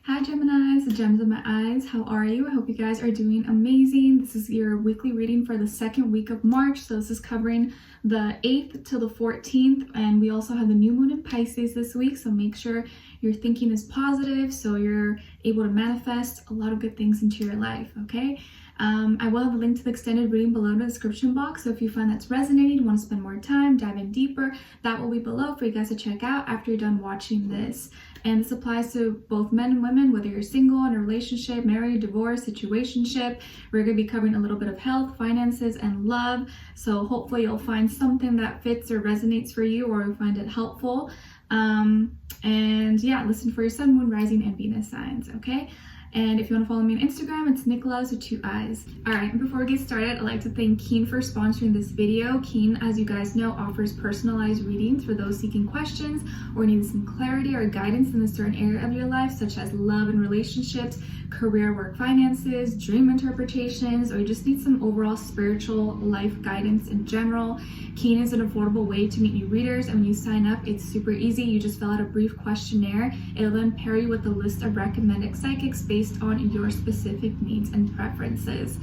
Hi Geminis, the gems of my eyes. How are you? I hope you guys are doing amazing. This is your weekly reading for the second week of March. So this is covering the 8th till the 14th. And we also have the new moon in Pisces this week. So make sure your thinking is positive so you're able to manifest a lot of good things into your life, okay? I will have a link to the extended reading below in the description box. So if you find that's resonating, want to spend more time, dive in deeper, that will be below for you guys to check out after you're done watching this. And this applies to both men and women, whether you're single, in a relationship, married, divorced, situationship. We're going to be covering a little bit of health, finances, and love. So hopefully you'll find something that fits or resonates for you, or you'll find it helpful. And yeah, listen for your sun, moon, rising, and Venus signs, okay? And if you want to follow me on Instagram, it's Nicloves with 2 eyes. All right, and before we get started, I'd like to thank Keen for sponsoring this video. Keen, as you guys know, offers personalized readings for those seeking questions or needing some clarity or guidance in a certain area of your life, such as love and relationships, career, work, finances, dream interpretations, or you just need some overall spiritual life guidance in general. Keen is an affordable way to meet new readers, and when you sign up, it's super easy. You just fill out a brief questionnaire. It'll then pair you with a list of recommended psychics based on your specific needs and preferences.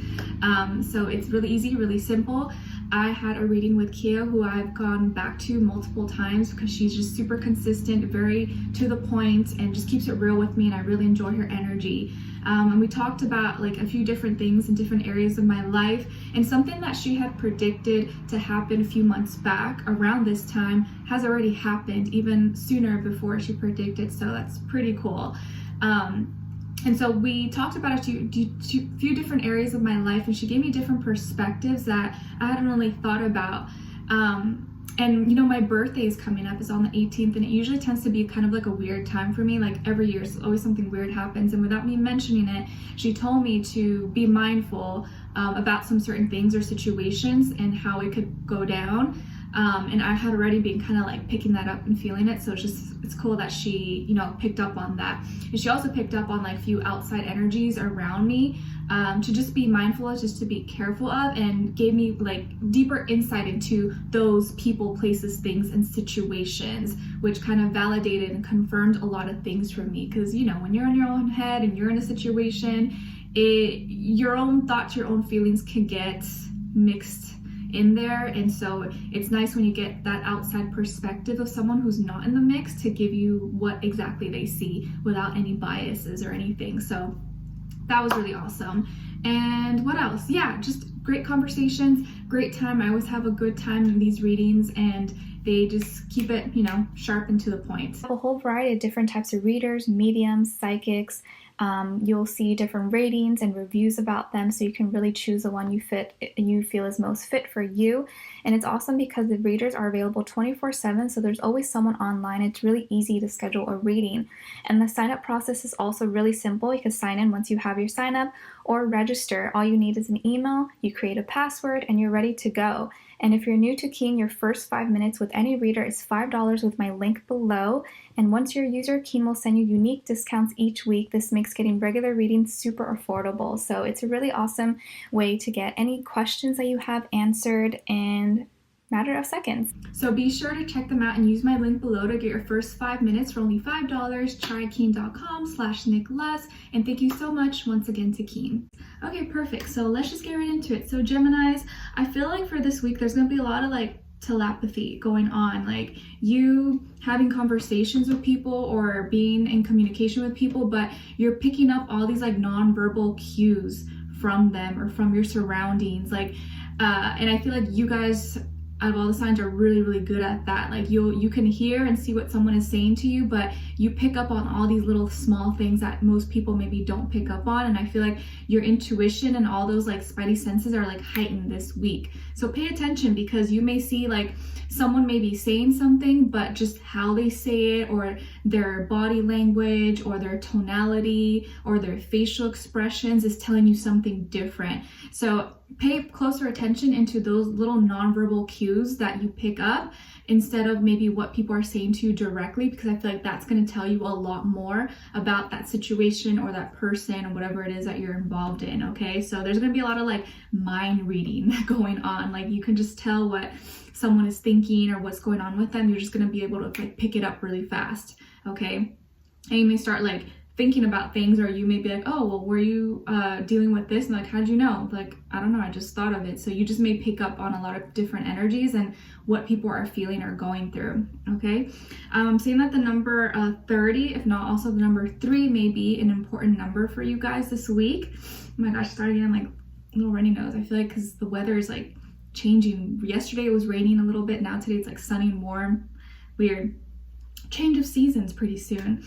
So it's really easy, really simple. I had a reading with Kia, who I've gone back to multiple times because she's just super consistent, very to the point, and just keeps it real with me, and I really enjoy her energy. And we talked about like a few different things in different areas of my life, and something that she had predicted to happen a few months back around this time has already happened, even sooner before she predicted, so that's pretty cool. And so we talked about a few different areas of my life, and she gave me different perspectives that I hadn't really thought about. And you know, my birthday is coming up, is on the 18th, and it usually tends to be kind of like a weird time for me. Like every year, always something weird happens, and without me mentioning it, she told me to be mindful about some certain things or situations and how it could go down. And I had already been kind of like picking that up and feeling it, so it's cool that she, you know, picked up on that. And she also picked up on like few outside energies around me to just be mindful of, just to be careful of, and gave me like deeper insight into those people, places, things, and situations, which kind of validated and confirmed a lot of things for me. Because you know, when you're in your own head and you're in a situation, your own thoughts, your own feelings can get mixed in there, and so it's nice when you get that outside perspective of someone who's not in the mix to give you what exactly they see without any biases or anything. So that was really awesome. And what else? Yeah, just great conversations, great time. I always have a good time in these readings, and they just keep it, you know, sharp and to the point. A whole variety of different types of readers, mediums, psychics. You'll see different ratings and reviews about them, so you can really choose the one you feel is most fit for you. And it's awesome because the readers are available 24/7, so there's always someone online. It's really easy to schedule a reading. And the sign-up process is also really simple. You can sign in once you have your sign-up or register. All you need is an email, you create a password, and you're ready to go. And if you're new to Keen, your first 5 minutes with any reader is $5 with my link below. And once you're a user, Keen will send you unique discounts each week. This makes getting regular readings super affordable. So it's a really awesome way to get any questions that you have answered in a matter of seconds. So be sure to check them out and use my link below to get your first 5 minutes for only $5. Try keen.com/Nicloves. And thank you so much once again to Keen. Okay, perfect. So let's just get right into it. So Geminis, I feel like for this week, there's going to be a lot of like telepathy going on, like you having conversations with people or being in communication with people, but you're picking up all these like non-verbal cues from them or from your surroundings, like and I feel like you guys, out of all the signs, are really, really good at that. Like you can hear and see what someone is saying to you, but you pick up on all these little small things that most people maybe don't pick up on. And I feel like your intuition and all those like spidey senses are like heightened this week. So pay attention, because you may see like someone may be saying something, but just how they say it, or their body language, or their tonality, or their facial expressions is telling you something different. So pay closer attention into those little nonverbal cues that you pick up, instead of maybe what people are saying to you directly, because I feel like that's going to tell you a lot more about that situation or that person or whatever it is that you're involved in. Okay, so there's going to be a lot of like mind reading going on. Like you can just tell what someone is thinking or what's going on with them. You're just going to be able to like pick it up really fast. Okay, and you may start like thinking about things, or you may be like, oh, well, were you dealing with this? And like, how'd you know? Like, I don't know, I just thought of it. So you just may pick up on a lot of different energies and what people are feeling or going through, okay? I'm seeing that the number 30, if not also the number 3, may be an important number for you guys this week. Oh my gosh, starting getting like a little runny nose. I feel like because the weather is like changing. Yesterday it was raining a little bit. Now today it's like sunny and warm. Weird. Change of seasons pretty soon.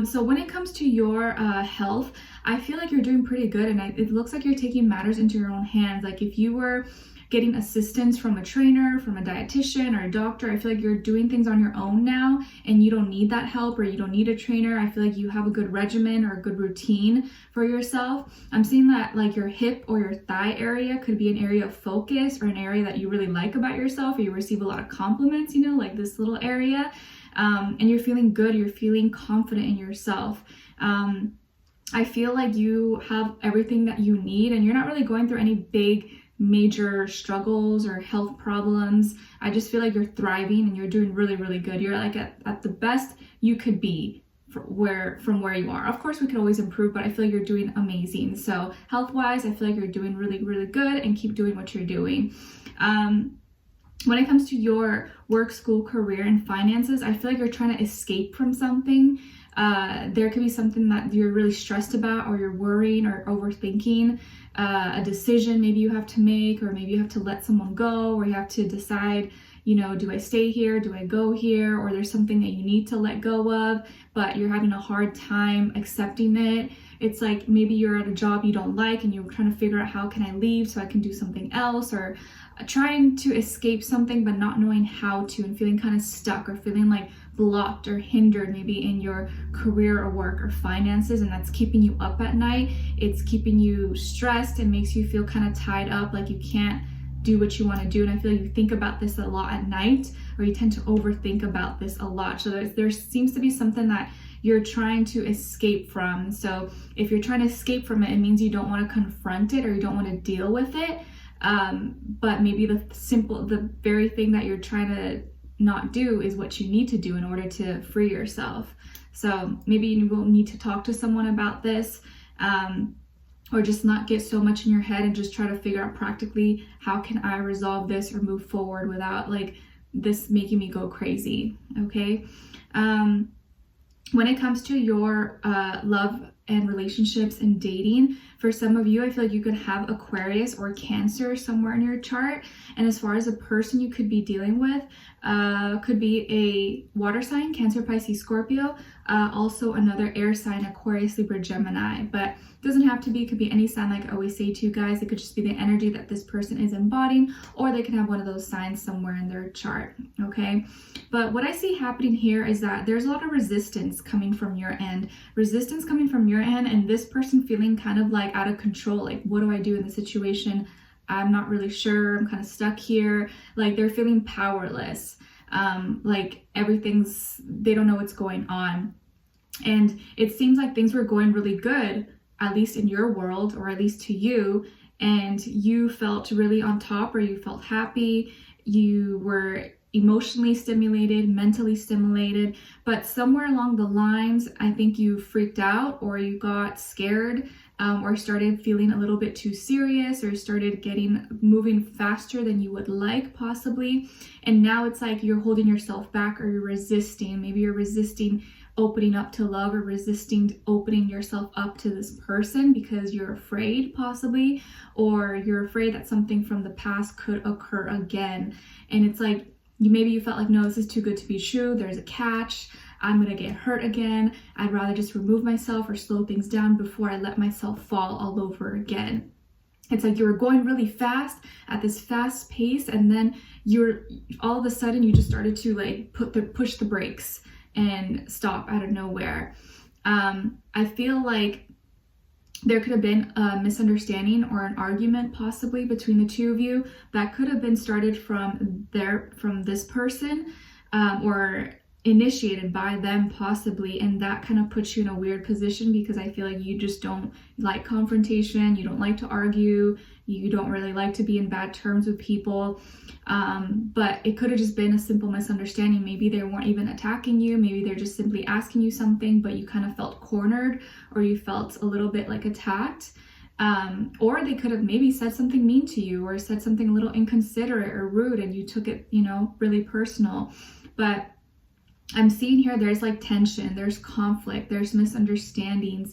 So when it comes to your health, I feel like you're doing pretty good, and it looks like you're taking matters into your own hands. Like if you were getting assistance from a trainer, from a dietitian or a doctor, I feel like you're doing things on your own now and you don't need that help, or you don't need a trainer. I feel like you have a good regimen or a good routine for yourself. I'm seeing that like your hip or your thigh area could be an area of focus, or an area that you really like about yourself, or you receive a lot of compliments, you know, like this little area. And you're feeling good, you're feeling confident in yourself. I feel like you have everything that you need, and you're not really going through any big major struggles or health problems. I just feel like you're thriving and you're doing really, really good. You're like at the best you could be from where you are. Of course, we could always improve, but I feel like you're doing amazing. So health-wise, I feel like you're doing really, really good, and keep doing what you're doing. When it comes to your work, school, career, and finances, I feel like you're trying to escape from something. There could be something that you're really stressed about, or you're worrying or overthinking, a decision maybe you have to make, or maybe you have to let someone go, or you have to decide, you know, do I stay here? Do I go here? Or there's something that you need to let go of, but you're having a hard time accepting it. It's like maybe you're at a job you don't like and you're trying to figure out, how can I leave so I can do something else, or trying to escape something but not knowing how to, and feeling kind of stuck, or feeling like blocked or hindered maybe in your career or work or finances, and that's keeping you up at night. It's keeping you stressed and makes you feel kind of tied up, like you can't do what you want to do. And I feel like you think about this a lot at night, or you tend to overthink about this a lot. So there seems to be something that you're trying to escape from. So if you're trying to escape from it, it means you don't want to confront it, or you don't want to deal with it. But maybe the very thing that you're trying to not do is what you need to do in order to free yourself. So maybe you will need to talk to someone about this, or just not get so much in your head, and just try to figure out practically, how can I resolve this or move forward without like this making me go crazy, okay? When it comes to your love and relationships and dating, for some of you, I feel like you could have Aquarius or Cancer somewhere in your chart. And as far as a person you could be dealing with, could be a water sign, Cancer, Pisces, Scorpio, also another air sign, Aquarius, Libra, Gemini. But it doesn't have to be, it could be any sign. Like I always say to you guys, it could just be the energy that this person is embodying, or they can have one of those signs somewhere in their chart, okay? But what I see happening here is that there's a lot of resistance coming from your end. Resistance coming from your end, and this person feeling kind of like out of control. Like, what do I do in this situation? I'm not really sure. I'm kind of stuck here. Like they're feeling powerless. Like they don't know what's going on. And it seems like things were going really good, at least in your world, or at least to you. And you felt really on top, or you felt happy. You were emotionally stimulated, mentally stimulated, but somewhere along the lines, I think you freaked out, or you got scared, or started feeling a little bit too serious, or started moving faster than you would like possibly. And now it's like you're holding yourself back, or you're resisting. Maybe you're resisting opening up to love, or resisting opening yourself up to this person because you're afraid possibly, or you're afraid that something from the past could occur again. And it's like, maybe you felt like, no, this is too good to be true. There's a catch. I'm going to get hurt again. I'd rather just remove myself or slow things down before I let myself fall all over again. It's like you were going really fast at this fast pace, and then all of a sudden you just started to like push the brakes and stop out of nowhere. I feel like there could have been a misunderstanding or an argument possibly between the two of you that could have been started from this person, or initiated by them possibly, and that kind of puts you in a weird position because I feel like you just don't like confrontation, you don't like to argue, you don't really like to be in bad terms with people. But it could have just been a simple misunderstanding. Maybe they weren't even attacking you, maybe they're just simply asking you something, but you kind of felt cornered, or you felt a little bit like attacked. Or they could have maybe said something mean to you, or said something a little inconsiderate or rude, and you took it, really personal. But I'm seeing here there's like tension, there's conflict, there's misunderstandings,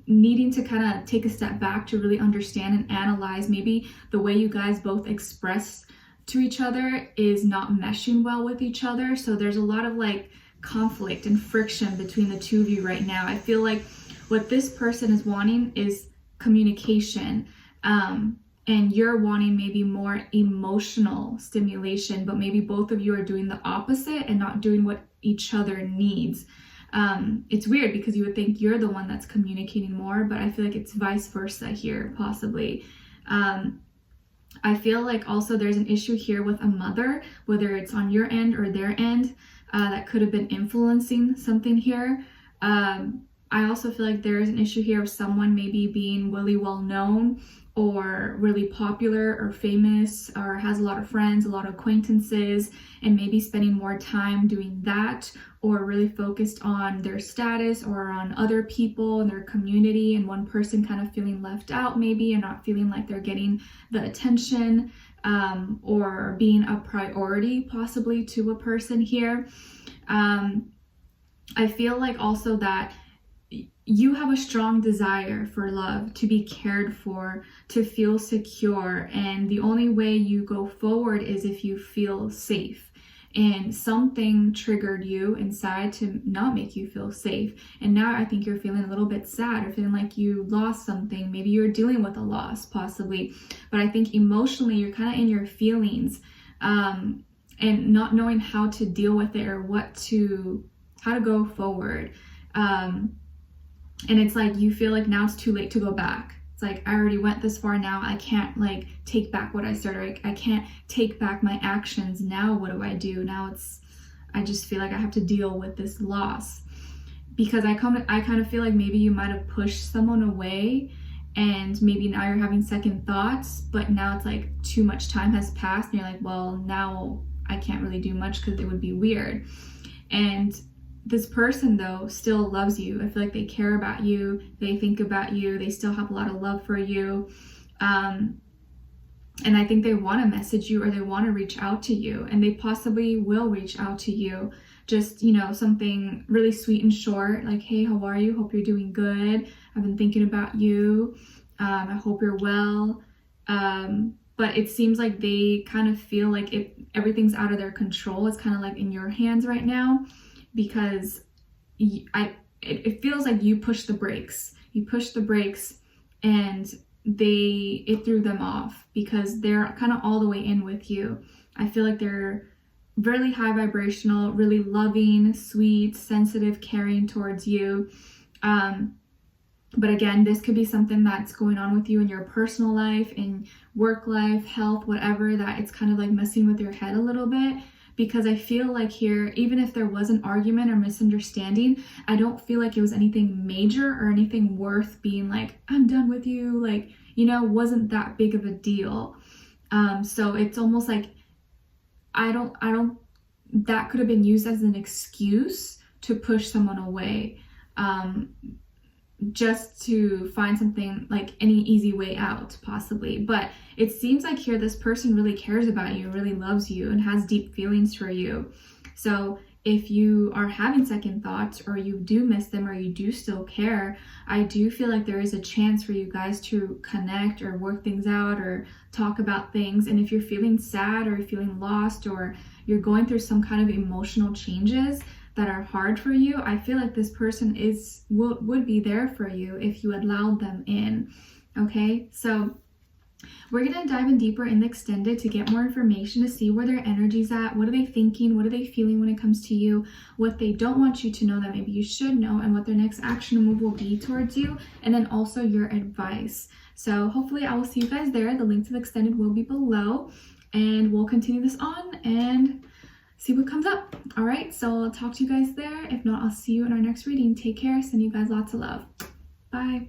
needing to kind of take a step back to really understand and analyze. Maybe the way you guys both express to each other is not meshing well with each other. So there's a lot of like conflict and friction between the two of you right now. I feel like what this person is wanting is communication. And you're wanting maybe more emotional stimulation, but maybe both of you are doing the opposite and not doing what each other needs. It's weird because you would think you're the one that's communicating more, but I feel like it's vice versa here, possibly. I feel like also there's an issue here with a mother, whether it's on your end or their end, that could have been influencing something here. I also feel like there's an issue here of someone maybe being really well known, or really popular or famous, or has a lot of friends, a lot of acquaintances, and maybe spending more time doing that, or really focused on their status or on other people in their community, and one person kind of feeling left out maybe, and not feeling like they're getting the attention, or being a priority possibly to a person here. I feel like also that you have a strong desire for love, to be cared for, to feel secure, and the only way you go forward is if you feel safe. And something triggered you inside to not make you feel safe. And now I think you're feeling a little bit sad, or feeling like you lost something. Maybe you're dealing with a loss, possibly. But I think emotionally you're kind of in your feelings, and not knowing how to deal with it, or how to go forward. And it's like you feel like now it's too late to go back. It's like, I already went this far, now I can't like take back what I started. I can't take back my actions. Now what do I do? Now I just feel like I have to deal with this loss. Because I kind of feel like maybe you might have pushed someone away, and maybe now you're having second thoughts, but now it's like too much time has passed, and you're like, well, now I can't really do much because it would be weird. And this person though still loves you. I feel like they care about you, they think about you, they still have a lot of love for you, and I think they want to message you, or they want to reach out to you, and they possibly will reach out to you. Just something really sweet and short, like, hey, how are you? Hope you're doing good. I've been thinking about you. I hope you're well. But it seems like they kind of feel like everything's out of their control. It's kind of like in your hands right now, because it feels like you pushed the brakes. You pushed the brakes, and it threw them off, because they're kind of all the way in with you. I feel like they're really high vibrational, really loving, sweet, sensitive, caring towards you. But again, this could be something that's going on with you in your personal life, in work life, health, whatever, that it's kind of like messing with your head a little bit. Because I feel like here, even if there was an argument or misunderstanding, I don't feel like it was anything major or anything worth being like, I'm done with you, like, wasn't that big of a deal. So it's almost like, that could have been used as an excuse to push someone away, just to find something like any easy way out, possibly. But it seems like here this person really cares about you, really loves you, and has deep feelings for you. So if you are having second thoughts, or you do miss them, or you do still care, I do feel like there is a chance for you guys to connect, or work things out, or talk about things. And if you're feeling sad, or you're feeling lost, or you're going through some kind of emotional changes that are hard for you, I feel like this person would be there for you if you allowed them in. Okay, so we're going to dive in deeper in the extended to get more information, to see where their energy's at, what are they thinking, what are they feeling when it comes to you, what they don't want you to know that maybe you should know, and what their next action move will be towards you, and then also your advice. So hopefully I will see you guys there. The link to the extended will be below, and we'll continue this on and see what comes up. All right, so I'll talk to you guys there. If not, I'll see you in our next reading. Take care. Send you guys lots of love. Bye.